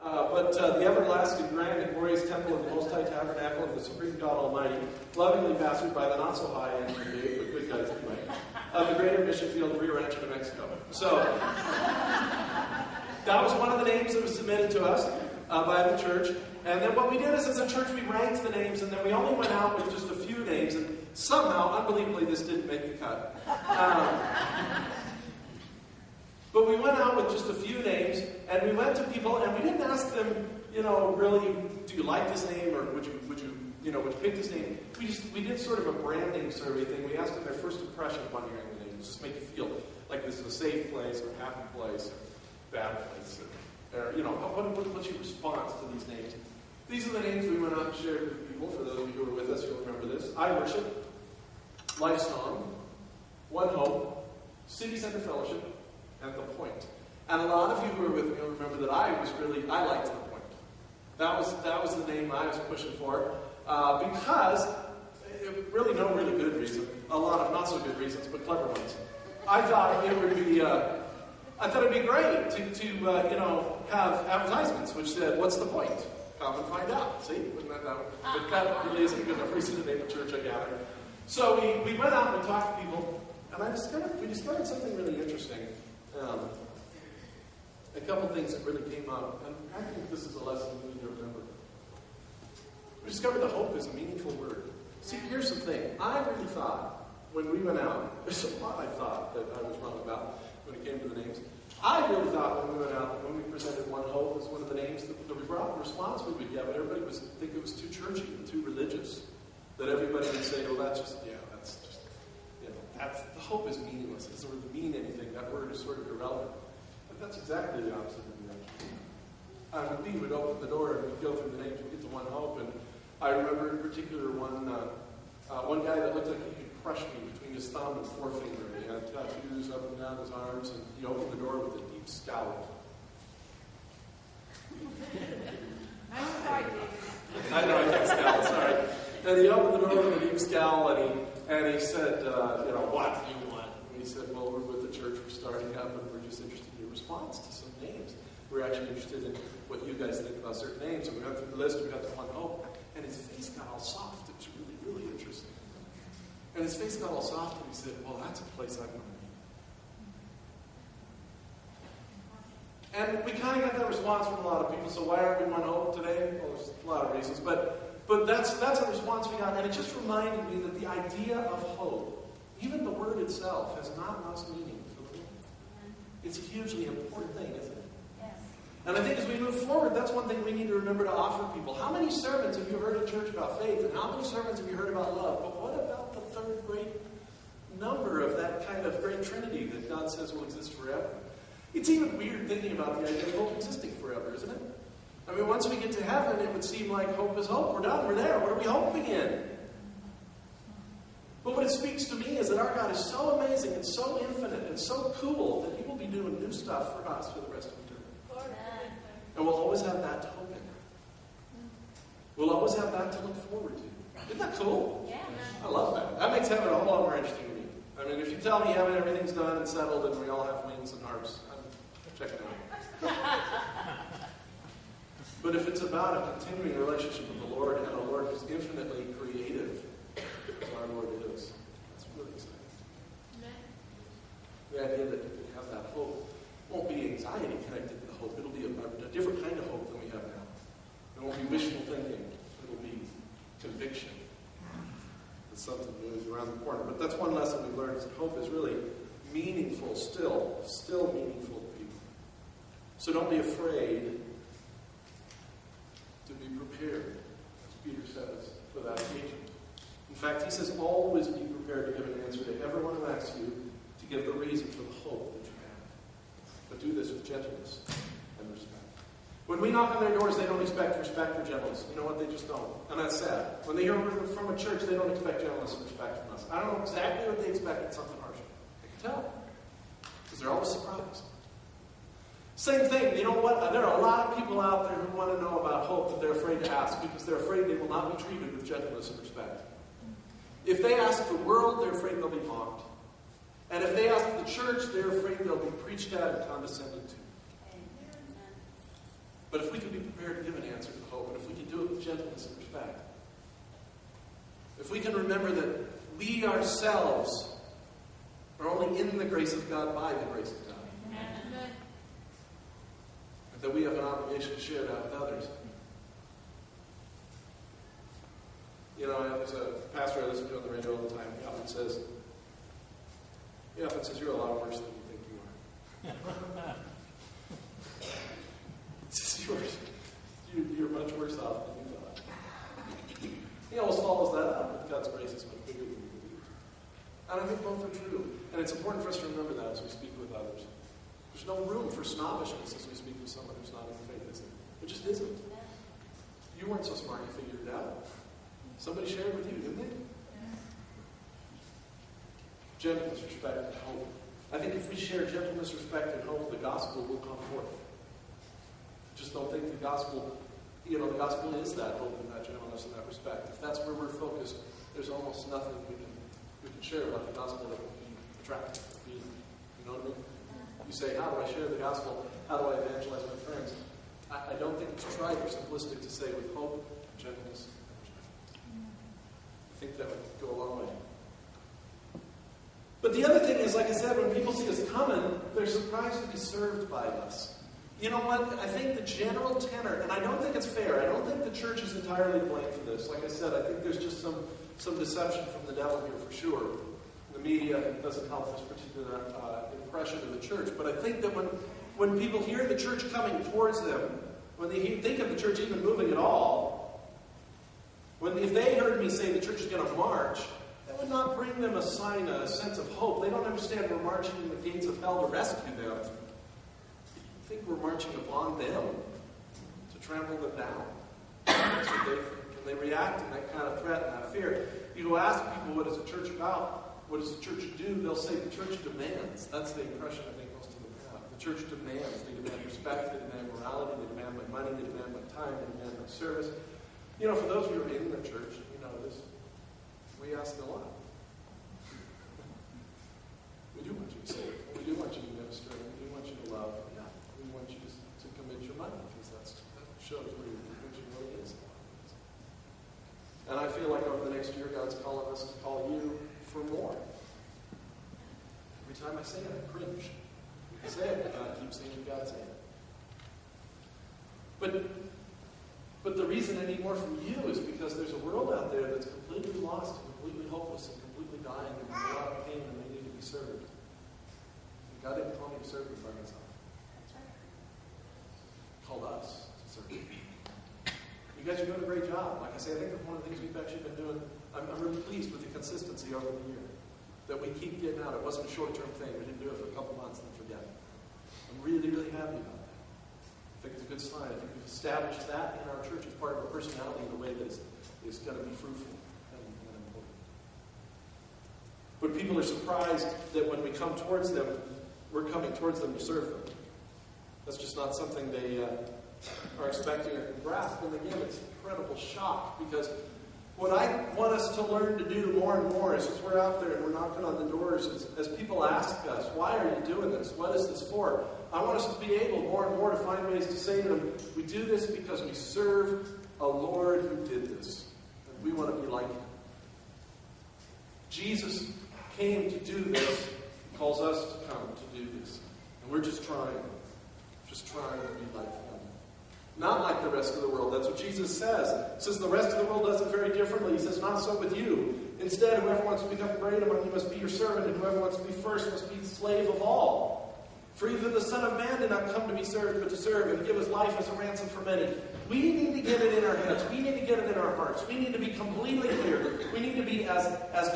but the everlasting, grand, and glorious temple of the Most High Tabernacle of the Supreme God Almighty, lovingly pastored by the not-so-high Andrew Dave, but good guys anyway, of the Greater Mission Field, Rio Rancho, New Mexico. So, that was one of the names that was submitted to us by the church. And then what we did is, as a church, we ranked the names, and then we only went out with just a few names, and somehow, unbelievably, this didn't make the cut. But we went out with just a few names, and we went to people, and we didn't ask them, really, do you like this name, or would you pick this name? We did sort of a branding survey thing. We asked them their first impression upon hearing the name. Just make you feel like this is a safe place, or a happy place, or a bad place, or what's your response to these names? These are the names we went out and shared with people. For those of you who were with us, you'll remember this. I Worship, Lifesong, One Hope, City Center Fellowship, and The Point. And a lot of you who were with me will remember that I liked The Point. That was the name I was pushing for, because really no really good reason, a lot of not so good reasons, but clever ones. I thought it'd be great to have advertisements which said, "What's the point? Come and find out." See, but that really isn't a good enough reason to name a church, I gather. So we went out and we talked to people, and we discovered something really interesting. A couple things that really came up, and I think this is a lesson we need to remember. We discovered that hope is a meaningful word. See, here's the thing. I really thought, when we went out, there's a lot I thought that I was wrong about when it came to the names. I really thought when we went out, when we presented One Hope as one of the names, that the response we would get, but everybody would think it was too churchy and too religious. That everybody would say, "Oh, that's the hope is meaningless. It doesn't really mean anything. That word is sort of irrelevant." But that's exactly the opposite of the reaction. We would open the door and we'd go through the names, we'd get to One Hope, and I remember in particular one guy that looked like he could crush me between his thumb and forefinger. He had tattoos up and down his arms, and he opened the door with a deep scowl. I know, I can't scowl, sorry. And he opened the door with a deep scowl, and he said, "What do you want?" And he said, "Well, we're with the church, we're starting up, and we're just interested in your response to some names. We're actually interested in what you guys think about certain names." And we went through the list, we got to One Hope, and his face got all soft. It was really, really interesting. And his face got all soft, and he said, "Well, that's a place I want to be." And we kind of got that response from a lot of people. So why aren't we One Hope today? Well, there's a lot of reasons, but that's a response we got, and it just reminded me that the idea of hope, even the word itself, has not lost meaning for the world. It's a hugely important thing, isn't it? Yes. And I think as we move forward, that's one thing we need to remember to offer people. How many sermons have you heard in church about faith, and how many sermons have you heard about love? But what about the third great number of that kind of great trinity that God says will exist forever? It's even weird thinking about the idea of hope existing forever, isn't it? I mean, once we get to heaven, it would seem like hope is hope. We're done. We're there. What are we hoping in? But what it speaks to me is that our God is so amazing and so infinite and so cool that He will be doing new stuff for us for the rest of eternity. And we'll always have that to hope in. We'll always have that to look forward to. Isn't that cool? Yeah. I love that. That makes heaven a whole lot more interesting to me. I mean, if you tell me heaven, everything's done and settled and we all have wings and harps, I'm checking out. But if it's about a continuing relationship with the Lord, and a Lord who's infinitely creative, as our Lord is, that's really exciting. The idea that you can have that hope won't be anxiety connected to the hope. It'll be a different kind of hope than we have now. It won't be wishful thinking. It'll be conviction. It's something that moves around the corner. But that's one lesson we've learned, is that hope is really meaningful still meaningful to people. So don't be afraid to be prepared, as Peter says, for that occasion. In fact, he says, always be prepared to give an answer to everyone who asks you to give the reason for the hope that you have. But do this with gentleness and respect. When we knock on their doors, they don't expect respect or gentleness. You know what? They just don't. And that's sad. When they hear from a church, they don't expect gentleness and respect from us. I don't know exactly what they expect. It's something harsh. I can tell. Because they're always surprised. Same thing, you know what? There are a lot of people out there who want to know about hope that they're afraid to ask because they're afraid they will not be treated with gentleness and respect. If they ask the world, they're afraid they'll be mocked. And if they ask the church, they're afraid they'll be preached at and condescended to. But if we can be prepared to give an answer to hope, and if we can do it with gentleness and respect, if we can remember that we ourselves are only in the grace of God by the grace of God, and that we have an obligation to share that with others. You know, there's a pastor I listen to on the radio all the time. He often says, you're a lot worse than you think you are. He says, you're much worse off than you thought. He almost follows that up with God's grace is much bigger than you believe. And I think both are true. And it's important for us to remember that as we speak with others. There's no room for snobbishness as we speak with someone who's not in the faith, is there? There just isn't. You weren't so smart you figured it out. Somebody shared with you, didn't they? Gentleness, respect, and hope. I think if we share gentleness, respect, and hope, the gospel will come forth. Just don't think the gospel, the gospel is that hope and that gentleness and that respect. If that's where we're focused, there's almost nothing we can share about the gospel that will be attractive. You know what I mean? You say, how do I share the gospel? How do I evangelize my friends? I don't think it's trite or simplistic to say with hope, gentleness, and respect. I think that would go a long way. But the other thing is, like I said, when people see us coming, they're surprised to be served by us. You know what? I think the general tenor, and I don't think it's fair, I don't think the church is entirely to blame for this. Like I said, I think there's just some deception from the devil here for sure. The media doesn't help this particular impression of the church. But I think that when people hear the church coming towards them, when they think of the church even moving at all, if they heard me say the church is going to march, that would not bring them a sense of hope. They don't understand we're marching in the gates of hell to rescue them. I think we're marching upon them to trample them down. That's what they think. And they react in that kind of threat and that fear. You go ask people, what is the church about? What does the church do? They'll say the church demands. That's the impression I think most of them have. The church demands. They demand respect. They demand morality. They demand my money. They demand my time. They demand my service. You know, for those of you who are in the church, you know this. We ask a lot. We do want you to save. We do want you to minister. We do want you to love. Yeah. We want you to commit your money because that shows where your religion really is. And I feel like over the next year, God's calling us to call you for more. Every time I say it, I cringe. I say it, but God keeps saying God say it. But the reason I need more from you is because there's a world out there that's completely lost, and completely hopeless, and completely dying, and in a lot of pain, and they need to be served. And God didn't call me to serve them by myself. He called us to serve them. You guys are doing a great job. Like I say, I think one of the things we've actually been doing, I'm really pleased with the consistency over the year. That we keep getting out. It wasn't a short-term thing. We didn't do it for a couple months and then forget it. I'm really, really happy about that. I think it's a good sign. I think we've established that in our church as part of our personality in a way that is going to be fruitful and important. But people are surprised that when we come towards them, we're coming towards them to serve them. That's just not something they are expecting or can grasp. And again, it's an incredible shock because what I want us to learn to do more and more is as we're out there and we're knocking on the doors, as people ask us, why are you doing this? What is this for? I want us to be able more and more to find ways to say to them, we do this because we serve a Lord who did this. And we want to be like him. Jesus came to do this. He calls us to come to do this. And we're just trying to be like him. Not like the rest of the world. That's what Jesus says. He says the rest of the world does it very differently. He says, not so with you. Instead, whoever wants to become great among you must be your servant, and whoever wants to be first must be the slave of all. For even the Son of Man did not come to be served, but to serve and give his life as a ransom for many. We need to get it in our heads. We need to get it in our hearts. We need to be completely clear. We need to be as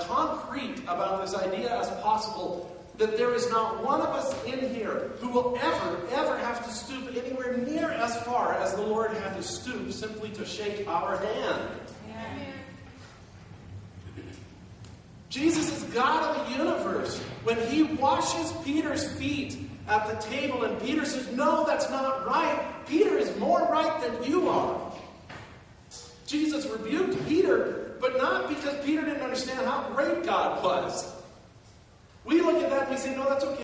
concrete about this idea as possible, that there is not one of us in here who will ever have to stoop anywhere near as far as the Lord had to stoop simply to shake our hand. Amen. Jesus is God of the universe. When he washes Peter's feet at the table and Peter says, no, that's not right. Peter is more right than you are. Jesus rebuked Peter, but not because Peter didn't understand how great God was. We look at that and we say, no, that's okay.